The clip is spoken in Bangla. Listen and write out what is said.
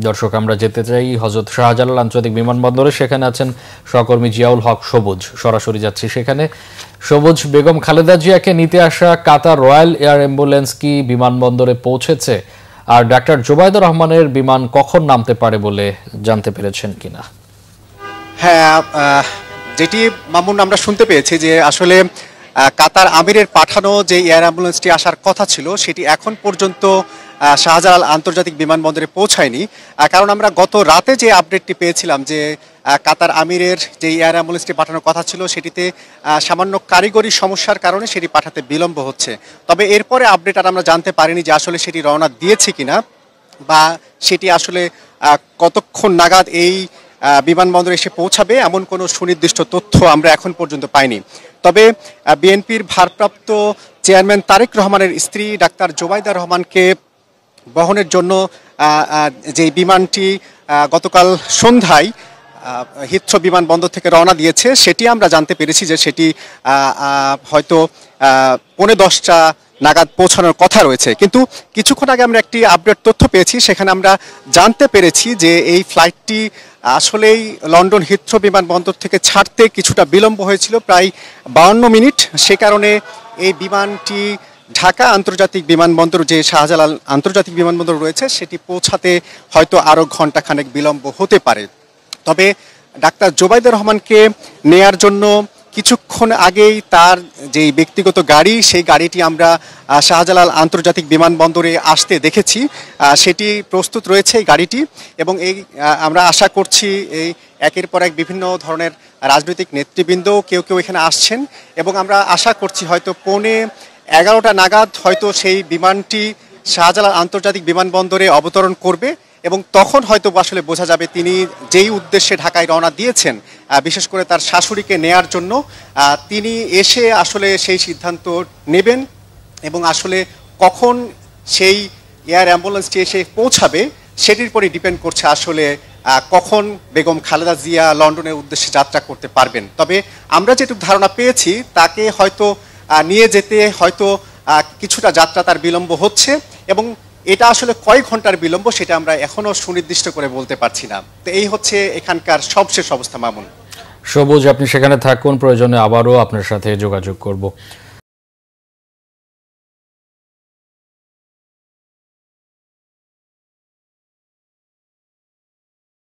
দর্শক, আমরা যেতে চাই হযরত শাহজালাল আন্তর্জাতিক বিমানবন্দরে। সেখানে আছেন সহকর্মী জিয়াউল হক সবুজ। সরাসরি যাচ্ছি সেখানে। সবুজ, বেগম খালেদা জিয়াকে নিতে আসা কাতার রয়্যাল এয়ার অ্যাম্বুলেন্স কি বিমানবন্দরে পৌঁছেছে? আর ডাক্তার জোবায়দা রহমানের বিমান কখন নামতে পারে বলে জানতে পেরেছেন কিনা? হ্যাঁ, যেটি মামুন আমরা শুনতে পেয়েছি যে আসলে কাতার আমিরের পাঠানো যে এয়ার অ্যাম্বুলেন্সটি আসার কথা ছিল সেটি এখন পর্যন্ত শাহজালাল আন্তর্জাতিক বিমানবন্দরে পৌঁছায়নি। কারণ আমরা গত রাতে যে আপডেটটি পেয়েছিলাম যে কাতার আমিরের যে এয়ার অ্যাম্বুলেন্সটি পাঠানোর কথা ছিল সেটিতে সামান্য কারিগরি সমস্যার কারণে সেটি পাঠাতে বিলম্ব হচ্ছে। তবে এরপরে আপডেট আর আমরা জানতে পারিনি যে আসলে সেটি রওনা দিয়েছে কিনা বা সেটি আসলে কতক্ষণ নাগাদ এই বিমানবন্দরে এসে পৌঁছাবে, এমন কোনো সুনির্দিষ্ট তথ্য আমরা এখন পর্যন্ত পাইনি। তবে বিএনপির ভারপ্রাপ্ত চেয়ারম্যান তারেক রহমানের স্ত্রী ডাক্তার জোবায়দা রহমানকে বহনের জন্য যে বিমানটি গতকাল সন্ধ্যায় হিথ্রো বিমানবন্দর থেকে রওনা দিয়েছে সেটি আমরা জানতে পেরেছি যে সেটি হয়তো 10:45 নাগাদ পৌঁছানোর কথা রয়েছে। কিন্তু কিছুক্ষণ আগে আমরা একটি আপডেট তথ্য পেয়েছি, সেখানে আমরা জানতে পেরেছি যে এই ফ্লাইটটি আসলেই লন্ডন হিথ্রো বিমানবন্দর থেকে ছাড়তে কিছুটা বিলম্ব হয়েছিল, প্রায় 52 মিনিট। সে কারণে এই বিমানটি ঢাকা আন্তর্জাতিক বিমানবন্দর, যে শাহজালাল আন্তর্জাতিক বিমানবন্দর রয়েছে, সেটি পৌঁছাতে হয়তো আরও ঘণ্টাখানেক বিলম্ব হতে পারে। তবে ডাক্তার জোবায়দা রহমানকে নেয়ার জন্য কিছুক্ষণ আগেই তার যে ব্যক্তিগত গাড়ি, সেই গাড়িটি আমরা শাহজালাল আন্তর্জাতিক বিমানবন্দরে আসতে দেখেছি। সেটি প্রস্তুত রয়েছে এই গাড়িটি, এবং এই আমরা আশা করছি এই একের পর এক বিভিন্ন ধরনের রাজনৈতিক নেতৃবৃন্দ কেউ কেউ এখানে আসছেন, এবং আমরা আশা করছি হয়তো 11:15 নাগাদ হয়তো সেই বিমানটি শাহজালাল আন্তর্জাতিক বিমানবন্দরে অবতরণ করবে, এবং তখন হয়তো আসলে বোঝা যাবে তিনি যেই উদ্দেশ্যে ঢাকায় রওনা দিয়েছেন, বিশেষ করে তার শাশুড়িকে নেয়ার জন্য, তিনি এসে আসলে সেই সিদ্ধান্ত নেবেন। এবং আসলে কখন সেই এয়ার অ্যাম্বুলেন্সটি এসে পৌঁছাবে সেটির পরে ডিপেন্ড করছে আসলে কখন বেগম খালেদা জিয়া লন্ডনের উদ্দেশ্যে যাত্রা করতে পারবেন। তবে আমরা যেটুকু ধারণা পেয়েছি তাকে হয়তো নিয়ে যেতে হয়তো কিছুটা যাত্রা তার বিলম্ব হচ্ছে, এবং এটা আসলে কয়েক ঘন্টার বিলম্ব সেটা আমরা এখনো সুনির্দিষ্ট করে বলতে পারছি না। তো এই হচ্ছে এখানকার সবশেষ অবস্থা। মামুন, সবুজ, আপনি সেখানে থাকুন, প্রয়োজনে আবারও আপনার সাথে যোগাযোগ করব।